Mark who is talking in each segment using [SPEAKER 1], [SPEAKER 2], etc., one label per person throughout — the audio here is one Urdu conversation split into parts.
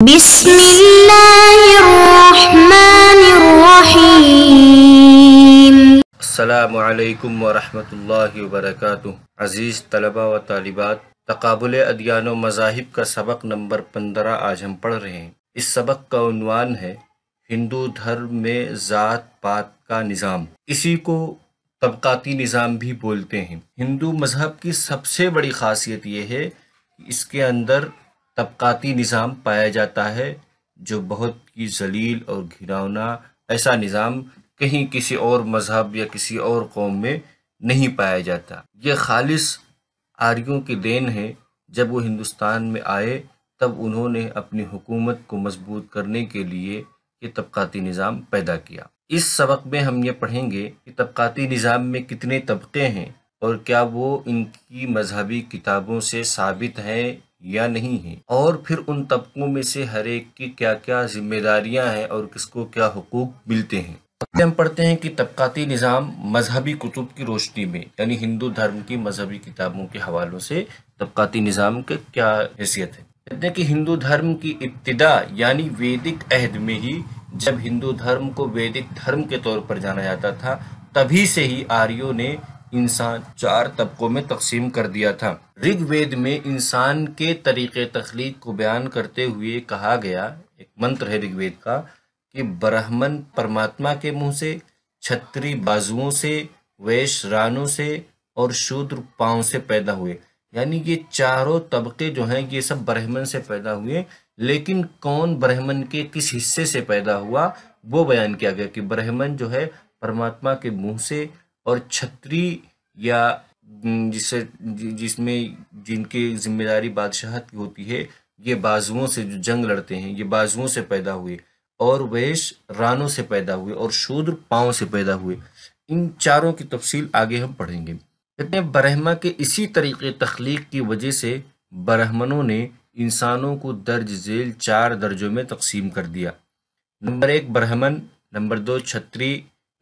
[SPEAKER 1] بسم اللہ الرحمن الرحیم۔
[SPEAKER 2] السلام علیکم ورحمۃ اللہ وبرکاتہ۔ عزیز طلبہ و طالبات، تقابل ادیان و مذاہب کا سبق نمبر 15 آج ہم پڑھ رہے ہیں۔ اس سبق کا عنوان ہے ہندو دھرم میں ذات پات کا نظام، اسی کو طبقاتی نظام بھی بولتے ہیں۔ ہندو مذہب کی سب سے بڑی خاصیت یہ ہے کہ اس کے اندر طبقاتی نظام پایا جاتا ہے، جو بہت ہی ذلیل اور گھناؤنا ایسا نظام کہیں کسی اور مذہب یا کسی اور قوم میں نہیں پایا جاتا۔ یہ خالص آریوں کی دین ہے۔ جب وہ ہندوستان میں آئے تب انہوں نے اپنی حکومت کو مضبوط کرنے کے لیے یہ طبقاتی نظام پیدا کیا۔ اس سبق میں ہم یہ پڑھیں گے کہ طبقاتی نظام میں کتنے طبقے ہیں اور کیا وہ ان کی مذہبی کتابوں سے ثابت ہیں یا نہیں ہیں، اور پھر ان طبقوں میں سے ہر ایک کی کیا کیا ذمہ داریاں ہیں اور کس کو کیا حقوق ملتے ہیں۔ ہم پڑھتے ہیں کہ طبقاتی نظام مذہبی کتب کی روشنی میں، یعنی ہندو دھرم کی مذہبی کتابوں کے حوالوں سے طبقاتی نظام کی کیا حیثیت ہے۔ کہتے ہیں کہ ہندو دھرم کی ابتدا یعنی ویدک عہد میں ہی، جب ہندو دھرم کو ویدک دھرم کے طور پر جانا جاتا تھا، تبھی سے ہی آریوں نے انسان 4 طبقوں میں تقسیم کر دیا تھا۔ رگ وید میں انسان کے طریقے تخلیق کو بیان کرتے ہوئے کہا گیا، ایک منتر ہے رگ وید کا، کہ برہمن پرماتما کے منہ سے، چھتری بازوؤں سے، ویش رانوں سے اور شودر پاؤں سے پیدا ہوئے۔ یعنی یہ چاروں طبقے جو ہیں یہ سب برہمن سے پیدا ہوئے، لیکن کون برہمن کے کس حصے سے پیدا ہوا وہ بیان کیا گیا کہ برہمن جو ہے پرماتما کے منہ سے، اور چھتری یا جس میں جن کی ذمہ داری بادشاہت کی ہوتی ہے، یہ بازوؤں سے جو جنگ لڑتے ہیں یہ بازوؤں سے پیدا ہوئے، اور ویش رانوں سے پیدا ہوئے، اور شودر پاؤں سے پیدا ہوئے۔ ان چاروں کی تفصیل آگے ہم پڑھیں گے۔ کہتے ہیں برہما کے اسی طریقے تخلیق کی وجہ سے برہمنوں نے انسانوں کو درج ذیل 4 درجوں میں تقسیم کر دیا۔ نمبر 1 برہمن، نمبر 2 چھتری،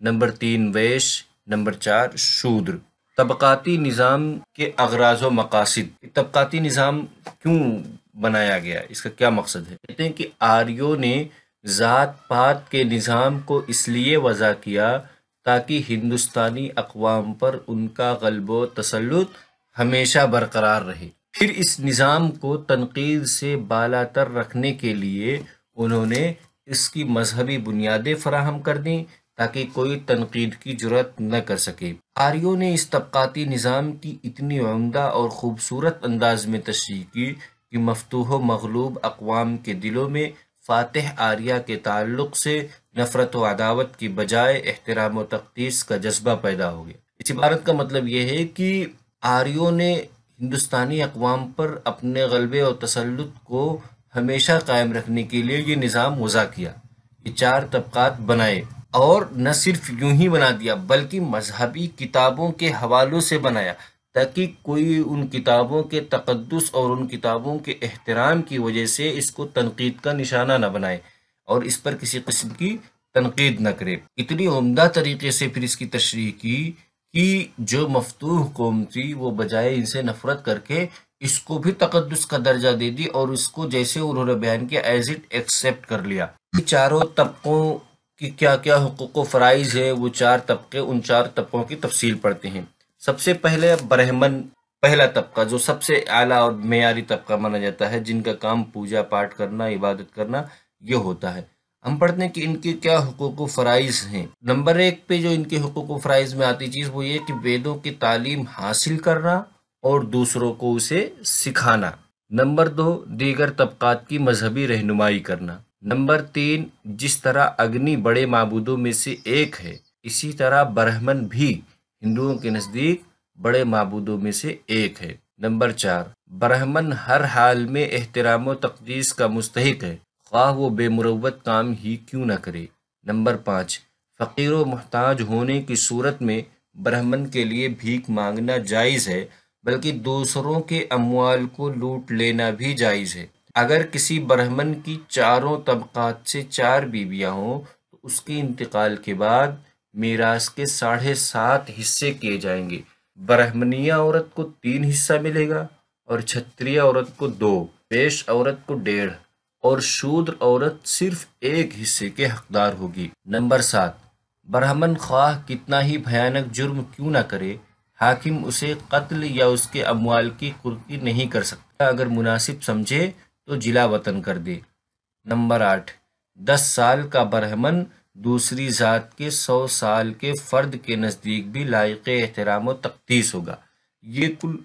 [SPEAKER 2] نمبر 3 ویش، نمبر 4 شودر۔ طبقاتی نظام کے اغراض و مقاصد۔ طبقاتی نظام کیوں بنایا گیا، اس کا کیا مقصد ہے؟ کہتے ہیں کہ آریوں نے ذات پات کے نظام کو اس لیے وضع کیا تاکہ ہندوستانی اقوام پر ان کا غلبہ و تسلط ہمیشہ برقرار رہے۔ پھر اس نظام کو تنقید سے بالاتر رکھنے کے لیے انہوں نے اس کی مذہبی بنیادیں فراہم کر دیں تاکہ کوئی تنقید کی جرات نہ کر سکے۔ آریوں نے اس طبقاتی نظام کی اتنی عمدہ اور خوبصورت انداز میں تشریح کی کہ مفتوح و مغلوب اقوام کے دلوں میں فاتح آریہ کے تعلق سے نفرت و عداوت کی بجائے احترام و تقدیس کا جذبہ پیدا ہو گیا۔ اس عبارت کا مطلب یہ ہے کہ آریوں نے ہندوستانی اقوام پر اپنے غلبے اور تسلط کو ہمیشہ قائم رکھنے کے لیے یہ نظام وضع کیا۔ یہ 4 طبقات بنائے، اور نہ صرف یوں ہی بنا دیا بلکہ مذہبی کتابوں کے حوالوں سے بنایا تاکہ کوئی ان کتابوں کے تقدس اور ان کتابوں کے احترام کی وجہ سے اس کو تنقید کا نشانہ نہ بنائے اور اس پر کسی قسم کی تنقید نہ کرے۔ اتنی عمدہ طریقے سے پھر اس کی تشریح کی کہ جو مفتوح قوم تھی وہ بجائے ان سے نفرت کر کے اس کو بھی تقدس کا درجہ دے دی، اور اس کو جیسے انہوں نے بیان کیا ایز اٹ ایکسیپٹ کر لیا۔ یہ چاروں طبقوں کی کیا کیا حقوق و فرائض ہے، وہ 4 طبقے، ان 4 طبقوں کی تفصیل پڑھتے ہیں۔ سب سے پہلے برہمن، پہلا طبقہ جو سب سے اعلیٰ اور معیاری طبقہ مانا جاتا ہے، جن کا کام پوجا پاٹ کرنا، عبادت کرنا یہ ہوتا ہے۔ ہم پڑھتے ہیں کہ ان کے کیا حقوق و فرائض ہیں۔ نمبر 1 پہ جو ان کے حقوق و فرائض میں آتی چیز وہ یہ کہ ویدوں کی تعلیم حاصل کرنا اور دوسروں کو اسے سکھانا۔ نمبر 2 دیگر طبقات کی مذہبی رہنمائی کرنا۔ نمبر 3 جس طرح اگنی بڑے معبودوں میں سے ایک ہے، اسی طرح برہمن بھی ہندوؤں کے نزدیک بڑے معبودوں میں سے ایک ہے۔ نمبر 4 برہمن ہر حال میں احترام و تقدیس کا مستحق ہے، خواہ وہ بے مروت کام ہی کیوں نہ کرے۔ نمبر 5 فقیر و محتاج ہونے کی صورت میں برہمن کے لیے بھیک مانگنا جائز ہے، بلکہ دوسروں کے اموال کو لوٹ لینا بھی جائز ہے۔ اگر کسی برہمن کی 4 طبقات سے 4 بیویاں ہوں تو اس کے انتقال کے بعد میراث کے 7.5 حصے کیے جائیں گے۔ برہمنیہ عورت کو 3 حصہ ملے گا، اور چھتریہ عورت کو 2، ویش عورت کو 1.5، اور شودر عورت صرف ایک حصے کے حقدار ہوگی۔ نمبر 7، برہمن خواہ کتنا ہی بھیانک جرم کیوں نہ کرے، حاکم اسے قتل یا اس کے اموال کی قرقی نہیں کر سکتا، اگر مناسب سمجھے تو جلا وطن کر دے۔ نمبر 8، 10 سال کا برہمن دوسری ذات کے 100 سال کے فرد کے نزدیک بھی لائق احترام و تقدیس ہوگا۔ یہ کل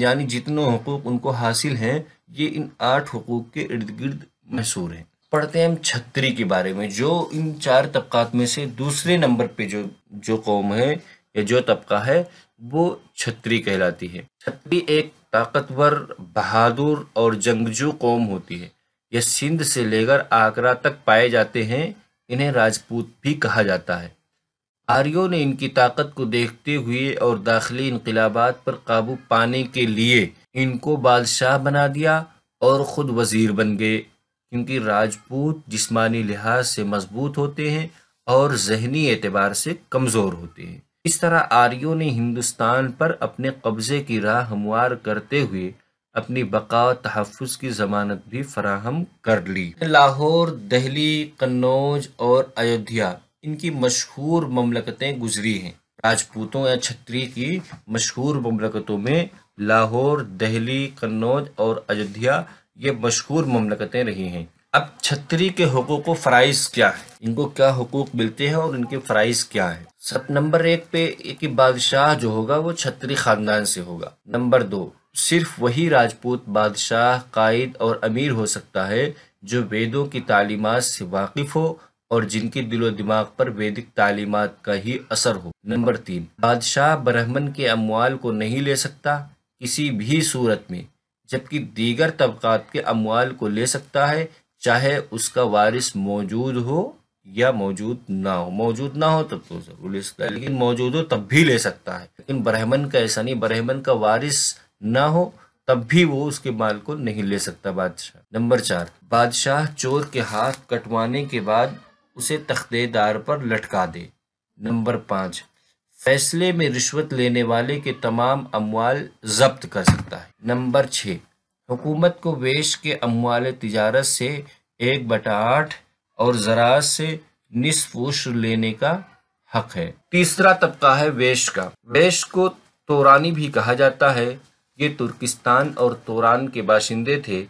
[SPEAKER 2] یعنی جتنے حقوق ان کو حاصل ہیں یہ ان 8 حقوق کے ارد گرد محصور ہیں۔ پڑھتے ہیں ہم چھتری کے بارے میں، جو ان 4 طبقات میں سے دوسرے نمبر پہ جو قوم ہے یا جو طبقہ ہے وہ چھتری کہلاتی ہے۔ چھتری ایک طاقتور، بہادر اور جنگجو قوم ہوتی ہے۔ یہ سندھ سے لے کر آگرہ تک پائے جاتے ہیں۔ انہیں راجپوت بھی کہا جاتا ہے۔ آریوں نے ان کی طاقت کو دیکھتے ہوئے اور داخلی انقلابات پر قابو پانے کے لیے ان کو بادشاہ بنا دیا اور خود وزیر بن گئے، کیونکہ راجپوت جسمانی لحاظ سے مضبوط ہوتے ہیں اور ذہنی اعتبار سے کمزور ہوتے ہیں۔ اس طرح آریوں نے ہندوستان پر اپنے قبضے کی راہ ہموار کرتے ہوئے اپنی بقا و تحفظ کی ضمانت بھی فراہم کر لی۔ لاہور، دہلی، قنوج اور ایودھیا ان کی مشہور مملکتیں گزری ہیں۔ راجپوتوں یا چھتری کی مشہور مملکتوں میں لاہور، دہلی، قنوج اور ایودھیا یہ مشہور مملکتیں رہی ہیں۔ اب چھتری کے حقوق و فرائض کیا ہے، ان کو کیا حقوق ملتے ہیں اور ان کے فرائض کیا ہے۔ نمبر 1 پہ ایک بادشاہ جو ہوگا وہ چھتری خاندان سے ہوگا۔ نمبر 2، صرف وہی راجپوت بادشاہ، قائد اور امیر ہو سکتا ہے جو ویدوں کی تعلیمات سے واقف ہو اور جن کے دل و دماغ پر ویدک تعلیمات کا ہی اثر ہو۔ نمبر 3، بادشاہ برہمن کے اموال کو نہیں لے سکتا کسی بھی صورت میں، جبکہ دیگر طبقات کے اموال کو لے سکتا ہے، چاہے اس کا وارث موجود ہو یا موجود نہ ہو۔ موجود نہ ہو تب تو ضرور لے سکتا ہے، لیکن موجود ہو تب بھی لے سکتا ہے۔ لیکن برہمن کا ایسا نہیں، برہمن کا وارث نہ ہو تب بھی وہ اس کے مال کو نہیں لے سکتا بادشاہ۔ نمبر 4، بادشاہ چور کے ہاتھ کٹوانے کے بعد اسے تختے دار پر لٹکا دے۔ نمبر 5، فیصلے میں رشوت لینے والے کے تمام اموال ضبط کر سکتا ہے۔ نمبر 6، حکومت کو ویش کے اموال تجارت سے 1/8 اور زراعت سے نصف عشر لینے کا حق ہے۔ تیسرا طبقہ ہے ویش کا۔ ویش کو تورانی بھی کہا جاتا ہے۔ یہ ترکستان اور توران کے باشندے تھے۔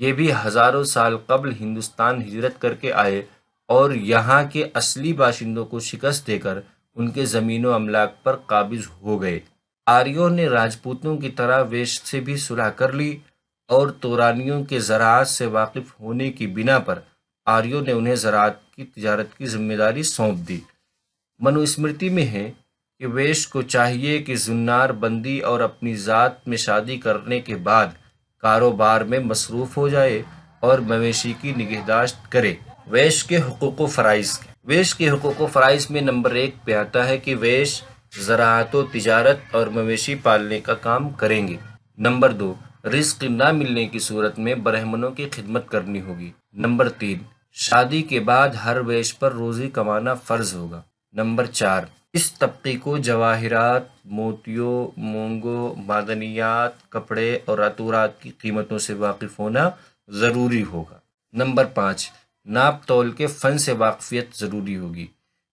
[SPEAKER 2] یہ بھی ہزاروں سال قبل ہندوستان ہجرت کر کے آئے اور یہاں کے اصلی باشندوں کو شکست دے کر ان کے زمین و املاک پر قابض ہو گئے۔ آریوں نے راجپوتوں کی طرح ویش سے بھی صلح کر لی اور تورانیوں کے زراعت سے واقف ہونے کی بنا پر آریوں نے انہیں زراعت کی تجارت کی ذمہ داری سونپ دی۔ منو اسمرتی میں ہے کہ ویش کو چاہیے کہ زنار بندی اور اپنی ذات میں شادی کرنے کے بعد کاروبار میں مصروف ہو جائے اور مویشی کی نگہداشت کرے۔ ویش کے حقوق و فرائض۔ ویش کے حقوق و فرائض میں نمبر 1 پہ آتا ہے کہ ویش زراعت و تجارت اور مویشی پالنے کا کام کریں گے۔ نمبر 2، رزق نہ ملنے کی صورت میں برہمنوں کی خدمت کرنی ہوگی۔ نمبر 3، شادی کے بعد ہر ویش پر روزی کمانا فرض ہوگا۔ نمبر 4، اس طبقے کو جواہرات، موتیوں، مونگوں، معدنیات، کپڑے اور عطورات کی قیمتوں سے واقف ہونا ضروری ہوگا۔ نمبر 5، ناپ تول کے فن سے واقفیت ضروری ہوگی۔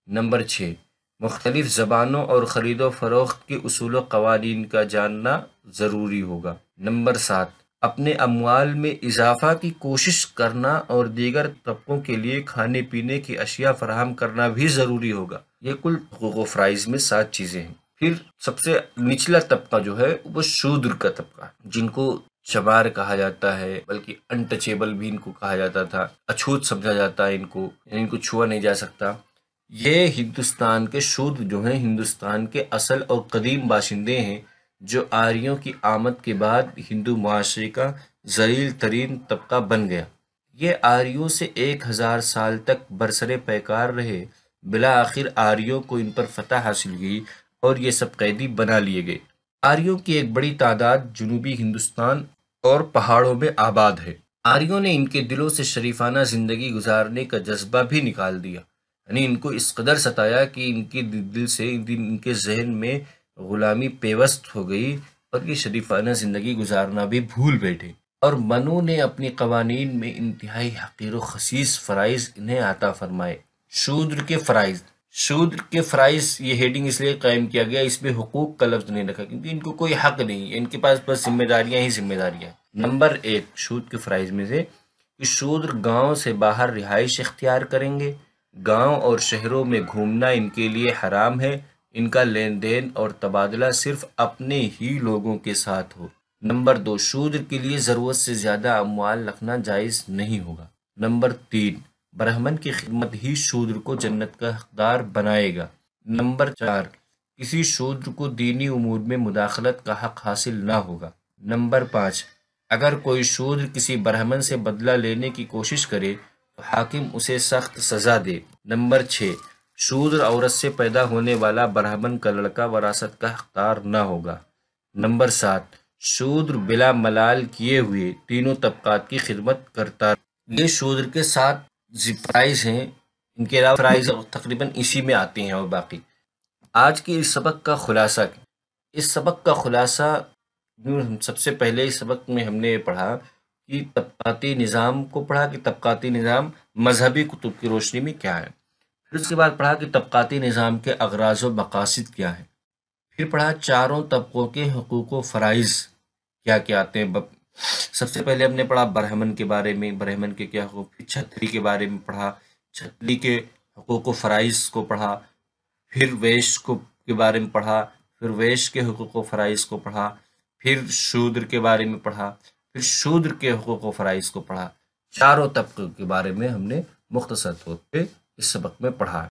[SPEAKER 2] نمبر 6، مختلف زبانوں اور خرید و فروخت کے اصول و قوانین کا جاننا ضروری ہوگا۔ نمبر 7، اپنے اموال میں اضافہ کی کوشش کرنا اور دیگر طبقوں کے لیے کھانے پینے کی اشیاء فراہم کرنا بھی ضروری ہوگا۔ یہ کل حقوق و فرائض میں 7 چیزیں ہیں۔ پھر سب سے نچلا طبقہ جو ہے وہ شودر کا طبقہ، جن کو چمار کہا جاتا ہے، بلکہ انٹچیبل بھی ان کو کہا جاتا تھا، اچھوت سمجھا جاتا ہے ان کو، یعنی ان کو چھوا نہیں جا سکتا۔ یہ ہندوستان کے شودر جو ہیں ہندوستان کے اصل اور قدیم باشندے ہیں، جو آریوں کی آمد کے بعد ہندو معاشرے کا ذلیل ترین طبقہ بن گیا۔ یہ آریوں سے 1000 سال تک برسر پیکار رہے۔ بالآخر آریوں کو ان پر فتح حاصل ہوئی اور یہ سب قیدی بنا لیے گئے۔ آریوں کی ایک بڑی تعداد جنوبی ہندوستان اور پہاڑوں میں آباد ہے۔ آریوں نے ان کے دلوں سے شریفانہ زندگی گزارنے کا جذبہ بھی نکال دیا، یعنی ان کو اس قدر ستایا کہ ان کے دل سے ان کے ذہن میں غلامی پیوست ہو گئی اور یہ شریفانہ زندگی گزارنا بھی بھول بیٹھے۔ اور منو نے اپنی قوانین میں انتہائی حقیر و خسیس فرائض انہیں عطا فرمائے۔ شودر کے فرائض، شودر کے فرائض یہ ہیڈنگ اس لیے قائم کیا گیا، اس میں حقوق کا لفظ نہیں رکھا کیونکہ ان کو کوئی حق نہیں ہے، ان کے پاس بس ذمہ داریاں ہی ذمہ داریاں۔ نمبر 1 شود کے فرائض میں سے کہ شودر گاؤں سے باہر رہائش اختیار کریں گے، گاؤں اور شہروں میں گھومنا ان کے لیے حرام ہے، ان کا لین دین اور تبادلہ صرف اپنے ہی لوگوں کے ساتھ ہو۔ نمبر 2 شودر کے لیے ضرورت سے زیادہ اموال رکھنا جائز نہیں ہوگا۔ نمبر 3 برہمن کی خدمت ہی شودر کو جنت کا حقدار بنائے گا۔ نمبر 4 کسی شودر کو دینی امور میں مداخلت کا حق حاصل نہ ہوگا۔ نمبر 5 اگر کوئی شودر کسی برہمن سے بدلہ لینے کی کوشش کرے تو حاکم اسے سخت سزا دے۔ نمبر 6 شودر عورت سے پیدا ہونے والا برہمن کا لڑکا وراثت کا حقدار نہ ہوگا۔ نمبر 7 شودر بلا ملال کیے ہوئے تینوں طبقات کی خدمت کرتا ہے۔ یہ شودر کے 7 فرائض ہیں، ان کے علاوہ فرائض تقریباً اسی میں آتے ہیں۔ اور باقی آج کی اس سبق کا خلاصہ، اس سبق کا خلاصہ سب سے پہلے اس سبق میں ہم نے پڑھا کہ طبقاتی نظام کو پڑھا کہ طبقاتی نظام مذہبی کتب کی روشنی میں کیا ہے، پھر اس کے بعد پڑھا کہ طبقاتی نظام کے اغراض و مقاصد کیا ہیں، پھر پڑھا چاروں طبقوں کے حقوق و فرائض کیا کیا آتے ہیں۔ سب سے پہلے ہم نے پڑھا برہمن کے بارے میں، برہمن کے کیا حقوق، پھر چھتری کے بارے میں پڑھا، چھتری کے حقوق و فرائض کو پڑھا، پھر ویش کے بارے میں پڑھا، پھر ویش کے حقوق و فرائض کو پڑھا، پھر شودر کے بارے میں پڑھا، پھر شودر کے حقوق و فرائض کو پڑھا۔ چاروں طبقوں کے بارے میں ہم نے مختصر طور پہ اس سبق میں پڑھا۔